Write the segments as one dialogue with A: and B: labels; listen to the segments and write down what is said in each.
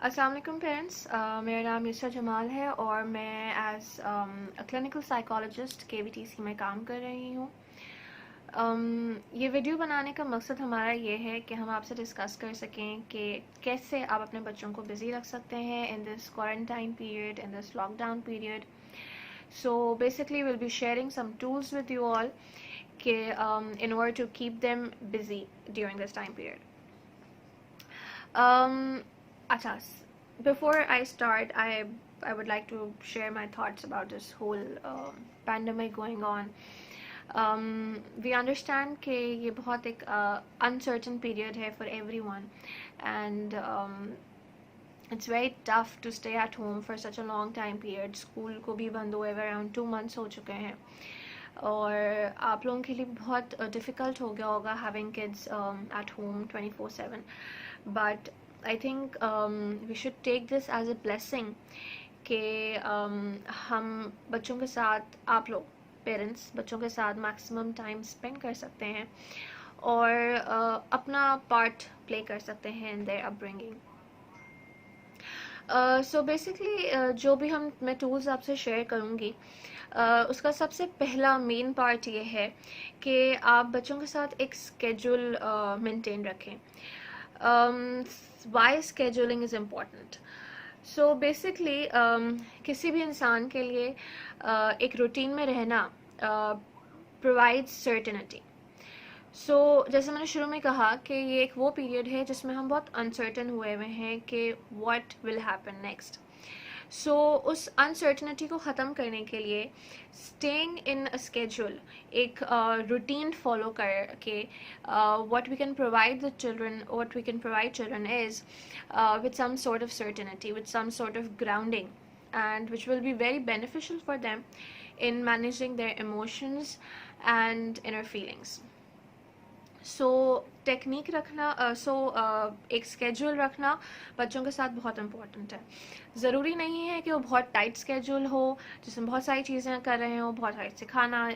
A: अस्सलाम वालेकुम पेरेंट्स, मेरा नाम यूसरा जमाल है और मैं as a clinical psychologist KVTC में काम कर रही हूँ। ये वीडियो बनाने का मकसद हमारा ये है कि हम आपसे डिस्कस कर सकें कि कैसे आप अपने बच्चों को बिज़ी रख सकते हैं in this quarantine period, in this lockdown period. So basically we'll be sharing some tools with you all in order to keep them busy during this time period. Acha, before I start, I would like to share my thoughts about this whole pandemic going on. We understand कि ये बहुत एक uncertain period है for everyone, and it's very tough to stay at home for such a long time period. School को भी बंद हुए हुए around 2 months हो चुके हैं और आप लोगों के लिए बहुत difficult हो गया होगा having kids at home 24/7. But I think we should take this as a blessing कि हम बच्चों के साथ, आप लोग पेरेंट्स बच्चों के साथ मैक्सिमम टाइम स्पेंड कर सकते हैं और अपना पार्ट प्ले कर सकते हैं in their upbringing. So basically जो भी मैं टूल्स आपसे शेयर करूँगी उसका सबसे पहला मेन पार्ट ये है कि आप बच्चों के साथ एक स्केड्यूल मेंटेन रखें। Why scheduling is important. So basically किसी भी इंसान के लिए एक रूटीन में रहना प्रोवाइड्स सर्टेनिटी। सो जैसे मैंने शुरू में कहा कि ये एक वो पीरियड है जिसमें हम बहुत अनसर्टन हुए हुए हैं कि what will happen next. So उस अनसर्टनिटी को ख़त्म करने के लिए स्टेइंग इन अ स्केड्यूल, एक रूटीन फॉलो करके what we can provide the children, what we can provide children is with some sort of certainty, with some sort of grounding, and which will be very beneficial for them in managing their emotions and inner feelings. So technique रखना, एक schedule रखना बच्चों के साथ बहुत important है। ज़रूरी नहीं है कि वो बहुत टाइट स्केड्यूल हो जिसमें बहुत सारी चीज़ें कर रहे हो, बहुत सारी सिखाना,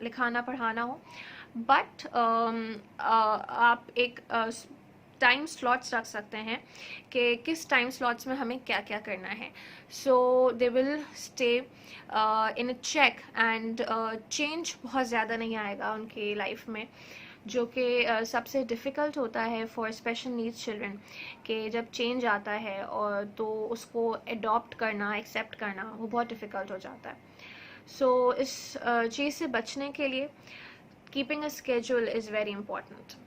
A: लिखाना, पढ़ाना हो, बट आप एक टाइम स्लॉट्स रख सकते हैं कि किस टाइम स्लॉट्स में हमें क्या क्या करना है। So they will stay in a check and change बहुत ज़्यादा नहीं आएगा उनकी लाइफ में, जो कि सबसे डिफ़िकल्ट होता है फॉर स्पेशल नीड्स चिल्ड्रन, कि जब चेंज आता है और तो उसको एडॉप्ट करना, एक्सेप्ट करना वो बहुत डिफ़िकल्ट हो जाता है। सो इस चीज़ से बचने के लिए keeping a schedule is very important.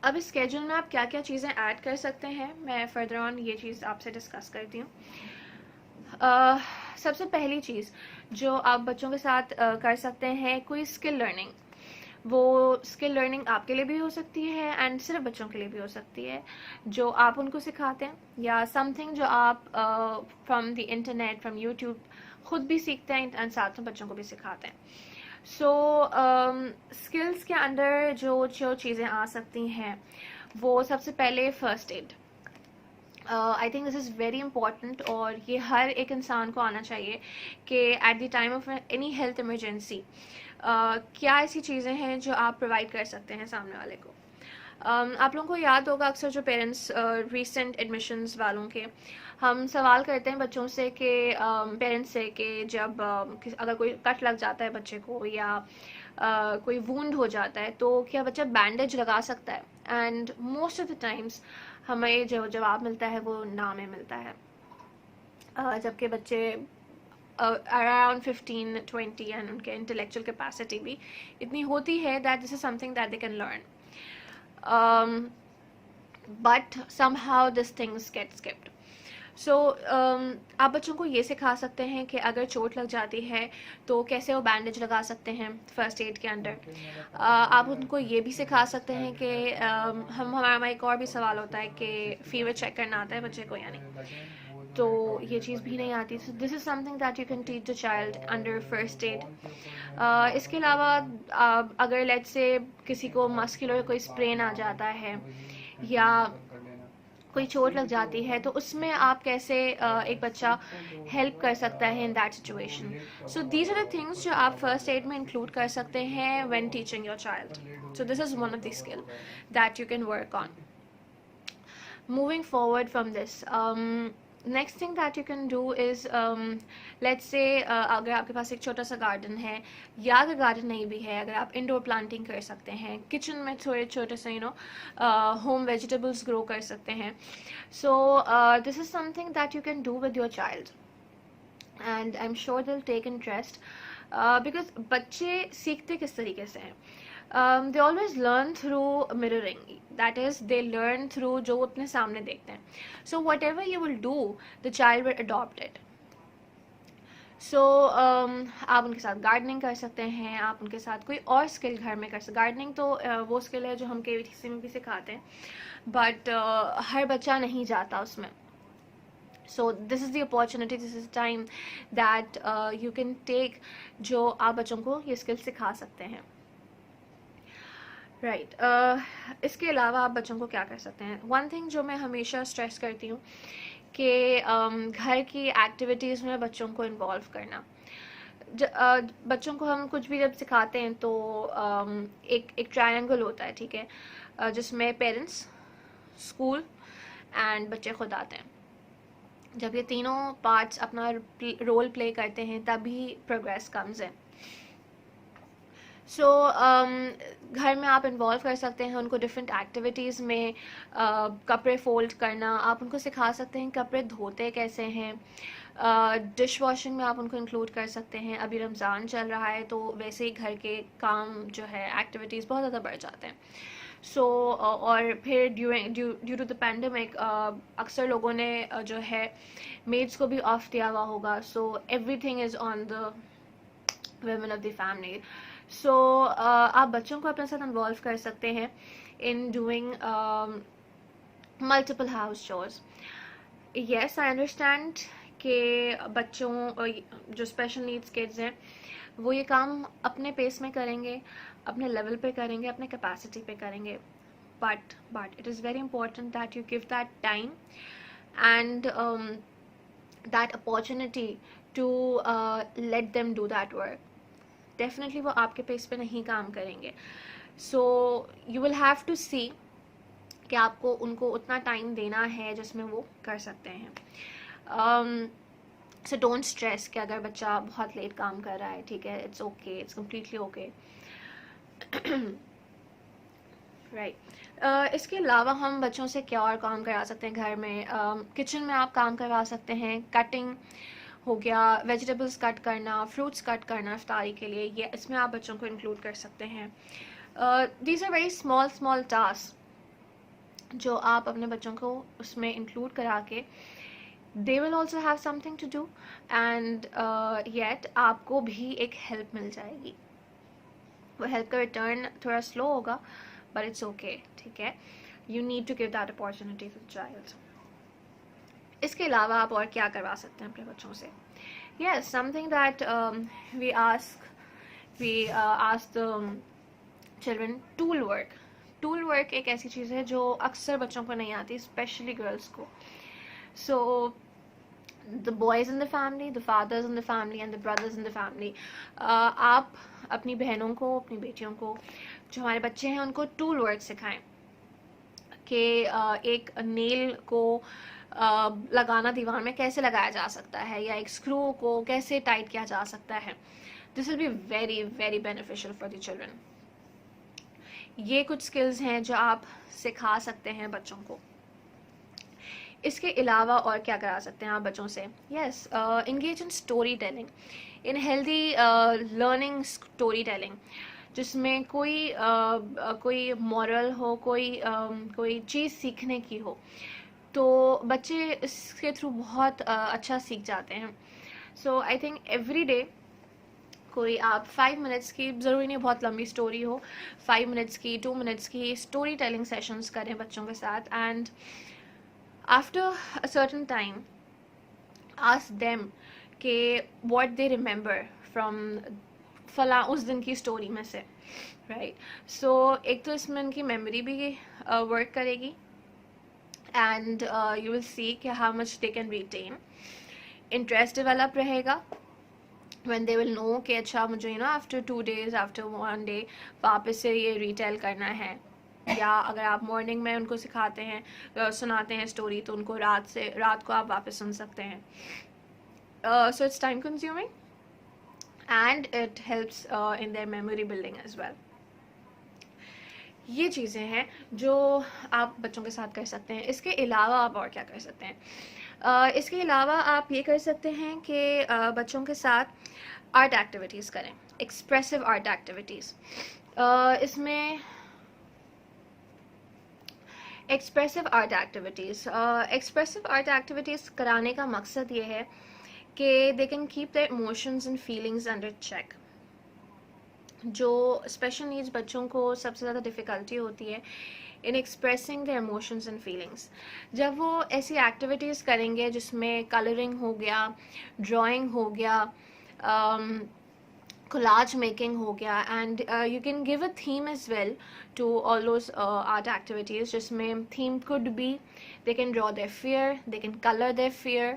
A: अब इस स्केड्यूल में आप क्या क्या चीज़ें ऐड कर सकते हैं, मैं फर्दर ऑन ये चीज़ आपसे डिस्कस करती हूँ। सबसे पहली चीज़ जो आप बच्चों के साथ कर सकते हैं, कोई स्किल लर्निंग। वो स्किल लर्निंग आपके लिए भी हो सकती है एंड सिर्फ बच्चों के लिए भी हो सकती है, जो आप उनको सिखाते हैं, या समथिंग जो आप from the internet, from YouTube खुद भी सीखते हैं एंड साथ में बच्चों को भी सिखाते हैं। सो स्किल्स के अंदर जो चीज़ें आ सकती हैं, वो सबसे पहले first aid. I think this is very important और ये हर एक इंसान को आना चाहिए कि at the time of any health emergency क्या ऐसी चीज़ें हैं जो आप प्रोवाइड कर सकते हैं सामने वाले को। आप लोगों को याद होगा अक्सर जो पेरेंट्स रीसेंट एडमिशन्स वालों के, हम सवाल करते हैं बच्चों से कि पेरेंट्स से कि जब अगर कोई कट लग जाता है बच्चे को या कोई वूंड हो जाता है तो क्या बच्चा बैंडेज लगा सकता है, and most of the times हमें जो जवाब मिलता है वो ना में मिलता है, जबकि बच्चे अराउंड 15-20 एंड उनके इंटेलेक्चुअल कैपेसिटी भी इतनी होती है that this is something that they can learn, but somehow this things get skipped. So आप बच्चों को ये सिखा सकते हैं कि अगर चोट लग जाती है तो कैसे वो बैंडेज लगा सकते हैं फर्स्ट एड के अंडर। आप उनको ये भी सिखा सकते हैं कि हमारा एक और भी सवाल होता है कि फीवर चेक करना आता है बच्चे को या नहीं, तो ये चीज़ भी नहीं आती। सो this is something that you can teach the child under first aid. इसके अलावा अगर लेट्स से किसी को मस्कुलर कोई स्प्रेन आ जाता है या कोई चोट लग जाती है तो उसमें आप कैसे एक बच्चा हेल्प कर सकता है in that situation. So these are the things जो आप फर्स्ट एड में इंक्लूड कर सकते हैं when teaching your child. So this is one of the skill that you can work on. moving forward from this, next thing that you can do is, let's say अगर आपके पास एक छोटा सा garden है, या अगर गार्डन नहीं भी है, अगर आप इंडोर प्लांटिंग कर सकते हैं, किचन में थोड़े छोटे से होम वेजिटेबल्स ग्रो कर सकते हैं. So this is something that you can do with your child, and I am sure they will take interest, because बच्चे सीखते किस तरीके से हैं. They always learn through mirroring, that is they learn through जो वो अपने सामने देखते हैं. So whatever you will do, the child will adopt it. So आप उनके साथ गार्डनिंग कर सकते हैं, आप उनके साथ कोई और स्किल घर में कर सकते. गार्डनिंग तो वो स्किल है जो हम KVTC में भी सिखाते हैं, बट हर बच्चा नहीं जाता उसमें. So this is the opportunity, this is the time that you can take, जो आप बच्चों को ये स्किल सिखा सकते हैं. राइट. इसके अलावा आप बच्चों को क्या कर सकते हैं. वन थिंग जो मैं हमेशा स्ट्रेस करती हूँ कि घर की एक्टिविटीज़ में बच्चों को इन्वॉल्व करना. बच्चों को हम कुछ भी जब सिखाते हैं तो एक ट्रायंगल होता है, ठीक है, जिसमें पेरेंट्स, स्कूल एंड बच्चे खुद आते हैं. जब ये तीनों पार्ट्स अपना रोल प्ले करते हैं तभी प्रोग्रेस कम्स है. सो घर में आप इन्वॉल्व कर सकते हैं उनको डिफरेंट एक्टिविटीज़ में. कपड़े फोल्ड करना आप उनको सिखा सकते हैं, कपड़े धोते कैसे हैं. डिश वॉशिंग में आप उनको इंक्लूड कर सकते हैं. अभी रमज़ान चल रहा है तो वैसे ही घर के काम जो है एक्टिविटीज़ बहुत ज़्यादा बढ़ जाते हैं. सो और फिर ड्यू टू द पैंडेमिक अक्सर लोगों ने जो है मेड्स को भी ऑफ दिया हुआ होगा. So everything is on the women of the family. So आप बच्चों को अपने साथ इन्वॉल्व कर सकते हैं in doing multiple house chores. Yes, I understand कि बच्चों जो स्पेशल नीड्स किड्स हैं वो ये काम अपने पेस में करेंगे, अपने लेवल पे करेंगे, अपने कैपेसिटी पे करेंगे. But it is very important that you give that time and that opportunity to let them do that work. Definitely वो आपके पेस पे नहीं काम करेंगे. So you will have to see कि आपको उनको उतना टाइम देना है जिसमें वो कर सकते हैं. सो डोंट स्ट्रेस कि अगर बच्चा बहुत लेट काम कर रहा है, ठीक है, it's okay, it's completely okay. Right. इसके अलावा हम बच्चों से क्या और काम करा सकते हैं घर में. किचन में आप काम करवा सकते हैं. कटिंग हो गया, वेजिटेबल्स कट करना, फ्रूट्स कट करना इफ्तारी के लिए, ये इसमें आप बच्चों को इंक्लूड कर सकते हैं. These are very small task जो आप अपने बच्चों को उसमें इंक्लूड करा के they will also have something to do and yet आपको भी एक हेल्प मिल जाएगी. वो हेल्प का रिटर्न थोड़ा स्लो होगा बट इट्स ओके, ठीक है. You need to give that opportunity to child. इसके अलावा आप और क्या करवा सकते हैं अपने बच्चों से. Yes, something that we ask the children, tool work. Tool work एक ऐसी चीज़ है जो अक्सर बच्चों को नहीं आती, स्पेशली गर्ल्स को. So the boys in the family, the fathers in the family and the brothers in the family, आप अपनी बहनों को, अपनी बेटियों को, जो हमारे बच्चे हैं उनको टूल वर्क सिखाएं कि एक नेल को लगाना दीवार में कैसे लगाया जा सकता है, या एक स्क्रू को कैसे टाइट किया जा सकता है. This will be very very beneficial for the children. ये कुछ स्किल्स हैं जो आप सिखा सकते हैं बच्चों को. इसके अलावा और क्या करा सकते हैं आप बच्चों से. Yes, engage in story telling, in healthy learning story telling, जिसमें कोई मॉरल हो, कोई चीज़ सीखने की हो, तो बच्चे इसके थ्रू बहुत अच्छा सीख जाते हैं. सो आई थिंक एवरी डे कोई आप 5 मिनट्स की, ज़रूरी नहीं बहुत लंबी स्टोरी हो, 5 मिनट्स की, 2 मिनट्स की स्टोरी टेलिंग सेशंस करें बच्चों के साथ. And after a certain time ask them कि व्हाट दे रिमेंबर फ्रॉम फला उस दिन की स्टोरी में से. राइट. सो एक तो इसमें उनकी मेमोरी भी वर्क करेगी एंड यू विल सी कि how much they can retain. Interest develop रहेगा when they will know कि अच्छा मुझे आफ्टर 2 days, आफ्टर 1 day वापस से ये रिटेल करना है. या अगर आप मॉर्निंग में उनको सिखाते हैं, सुनाते हैं स्टोरी, तो उनको रात को आप वापस सुन सकते हैं. So it's time consuming and it helps in their memory building as well. ये चीज़ें हैं जो आप बच्चों के साथ कर सकते हैं. इसके अलावा आप और क्या कर सकते हैं? इसके अलावा आप ये कर सकते हैं कि बच्चों के साथ आर्ट एक्टिविटीज़ करें, एक्सप्रेसिव आर्ट एक्टिविटीज़. इसमें एक्सप्रेसिव आर्ट एक्टिविटीज़ कराने का मकसद ये है कि they can keep their emotions and feelings under check. जो स्पेशल नीड्स बच्चों को सबसे ज़्यादा डिफ़िकल्टी होती है in expressing their emotions and feelings. जब वो ऐसी एक्टिविटीज़ करेंगे जिसमें कलरिंग हो गया, ड्राइंग हो गया, collage making हो गया, and you can give a theme as well to all those art activities. जिसमें theme could be they can draw their fear, they can color their fear,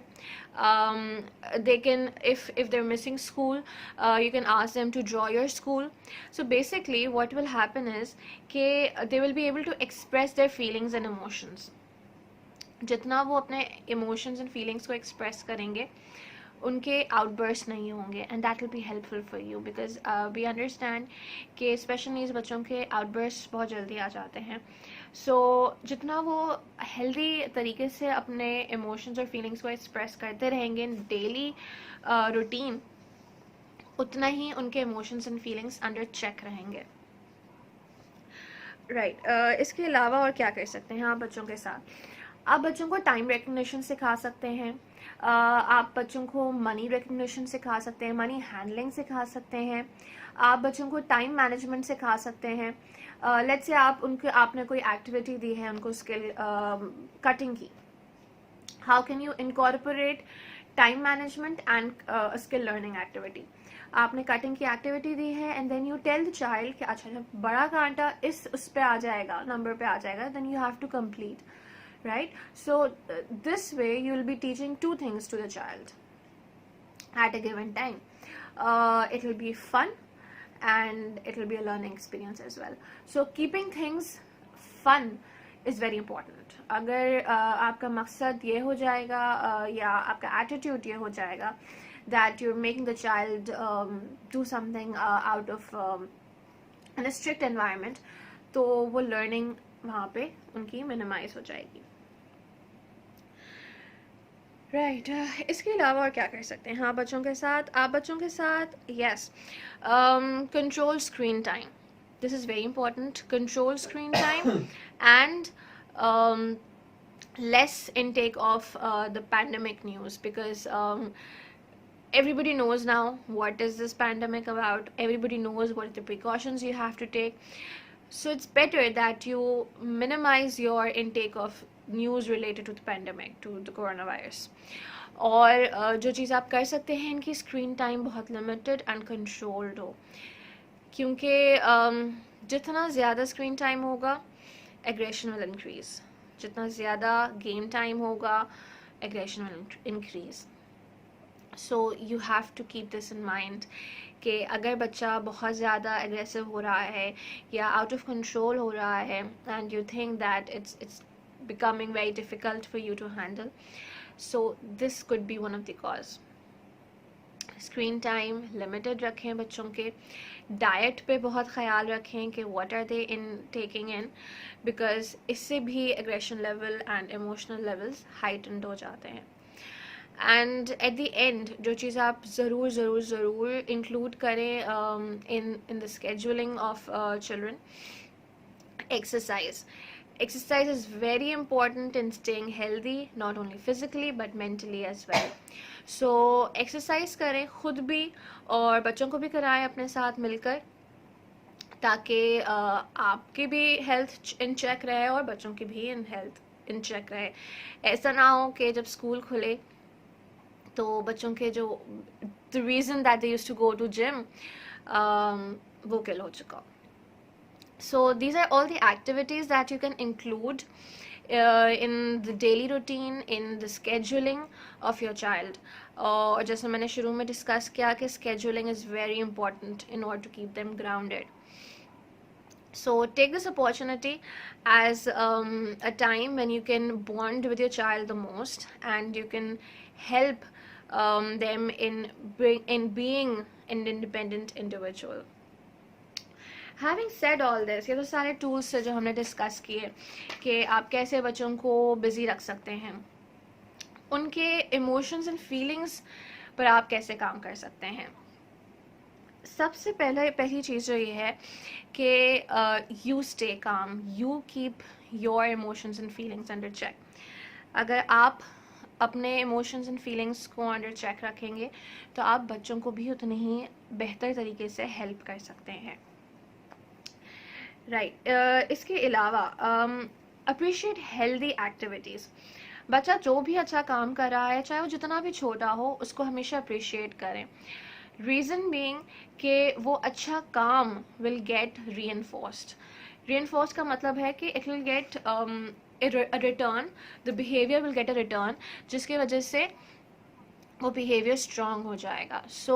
A: they can, if they're missing school, you can ask them to draw your school. So basically what will happen is कि they will be able to express their feelings and emotions. जितना वो अपने emotions and feelings को express करेंगे, उनके outburst नहीं होंगे, and that will be helpful for you, because we understand कि स्पेशल नीड्स बच्चों के आउटबर्स्ट बहुत जल्दी आ जाते हैं. सो जितना वो हेल्दी तरीके से अपने इमोशंस और फीलिंग्स को एक्सप्रेस करते रहेंगे इन डेली रूटीन, उतना ही उनके emotions and feelings under check रहेंगे. राइट. इसके अलावा और क्या कर सकते हैं आप बच्चों के साथ? आप बच्चों को टाइम रिकग्निशन सिखा सकते हैं. आप बच्चों को मनी रिकग्निशन सिखा सकते हैं, मनी हैंडलिंग सिखा सकते हैं. आप बच्चों को टाइम मैनेजमेंट सिखा सकते हैं. लेट्स से आपने कोई एक्टिविटी दी है उनको, स्किल कटिंग की. How can you incorporate time management and skill learning activity? आपने कटिंग की एक्टिविटी दी है and then you tell the child कि अच्छा जब बड़ा कांटा उस पे आ जाएगा, नंबर पे आ जाएगा, then you have to complete. Right? So this way you will be teaching two things to the child at a given time. It will be fun and it will be a learning experience as well. So keeping things fun is very important. अगर आपका मकसद ये हो जाएगा या आपका attitude ये हो जाएगा that you're making the child do something out of in a strict environment, तो वो learning वहाँ पे उनकी minimize हो जाएगी. राइट. इसके अलावा और क्या कर सकते हैं? हाँ, बच्चों के साथ yes, control screen time. This is very important. Control screen time and less intake of the pandemic news, because everybody knows now what is this pandemic about. Everybody knows what the precautions you have to take. So it's better that you minimize your intake of news related to the pandemic, to the coronavirus. और जो चीज़ आप कर सकते हैं, इनकी screen time बहुत limited and controlled हो, क्योंकि जितना ज़्यादा स्क्रीन टाइम होगा एग्रेशन विल इंक्रीज. जितना ज़्यादा गेम टाइम होगा aggression will increase. So you have to keep this in mind कि अगर बच्चा बहुत ज़्यादा एग्रेसिव हो रहा है या आउट ऑफ कंट्रोल हो रहा है and you think that it's becoming very difficult for you to handle, so this could be one of the cause. Screen time limited रखें बच्चों के. डाइट पे बहुत ख्याल रखें कि what are they in taking in, because इससे भी aggression level and emotional levels heightened हो जाते हैं. एंड एट द एंड जो चीज़ आप ज़रूर इंक्लूड करें in the scheduling of children, exercise is very important in staying healthy, not only physically but mentally as well. So exercise करें खुद भी और बच्चों को भी कराएं अपने साथ मिलकर, ताकि आपकी भी हेल्थ इन चेक रहे और बच्चों की भी हेल्थ इन चेक रहे. ऐसा ना हो कि जब स्कूल खुले तो बच्चों के जो the reason that they used to go to gym वो किल हो चुका. So these are all the activities that you can include in the daily routine, in the scheduling of your child. और जैसे मैंने शुरू में डिस्कस किया कि scheduling is very important in order to keep them grounded. So take this opportunity as a time when you can bond with your child the most, and you can help them in being an independent individual. Having said all this, ये तो सारे tools है जो हमने discuss किए कि आप कैसे बच्चों को बिजी रख सकते हैं, उनके इमोशंस एंड फीलिंग्स पर आप कैसे काम कर सकते हैं. सबसे पहली चीज़ जो ये है कि you stay calm, you keep your emotions and feelings under check. अगर आप अपने इमोशंस एंड फीलिंग्स को अंडर चेक रखेंगे तो आप बच्चों को भी उतनी ही बेहतर तरीके से हेल्प कर सकते हैं. राइट. इसके अलावा अप्रिशिएट हेल्दी एक्टिविटीज़. बच्चा जो भी अच्छा काम कर रहा है, चाहे वो जितना भी छोटा हो, उसको हमेशा अप्रिशिएट करें. रीज़न बीइंग कि वो अच्छा काम विल गेट रीइंफोर्स्ड का मतलब है कि it will get a return, the behavior will get a return, जिसकी वजह से वो behavior strong हो जाएगा. So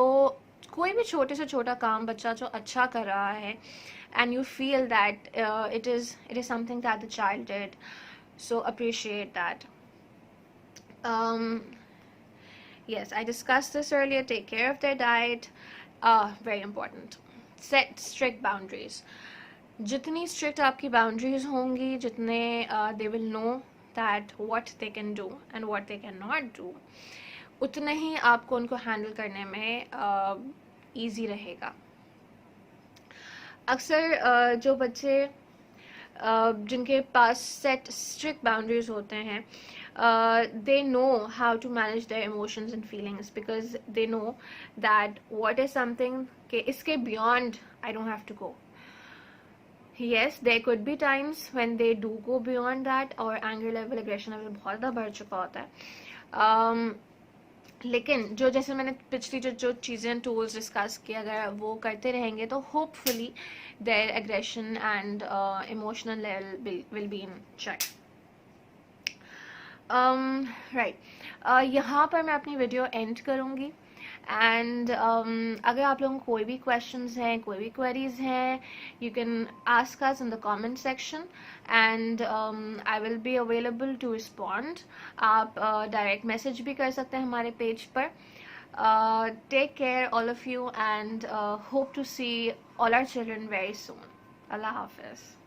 A: कोई भी छोटे से छोटा काम बच्चा जो अच्छा कर रहा है and you feel that it is something that the child did, so appreciate that. Yes, I discussed this earlier. Take care of their diet. Very important. Set strict boundaries. जितनी strict आपकी boundaries होंगी, जितने they will know that what they can do and what they cannot do, उतने ही आपको उनको handle करने में easy रहेगा. अक्सर जो बच्चे जिनके पास set strict boundaries होते हैं, they know how to manage their emotions and feelings because they know that what is something कि इसके beyond I don't have to go. Yes, there could be times when they do go beyond that और anger level, aggression level बहुत ज़्यादा बढ़ चुका होता है. लेकिन जो जैसे मैंने पिछली जो चीज़ें टूल्स डिस्कस किए, अगर वो करते रहेंगे तो hopefully their aggression and emotional level will be in check. Right. यहाँ पर मैं अपनी वीडियो एंड करूँगी. एंड अगर आप लोगों को कोई भी क्वेश्चंस हैं, कोई भी क्वेरीज हैं, you can ask us in the comment section and I will be available to respond. आप डायरेक्ट मैसेज भी कर सकते हैं हमारे पेज पर. Take care all of you and hope to see all our children very soon. Allah हाफिज़.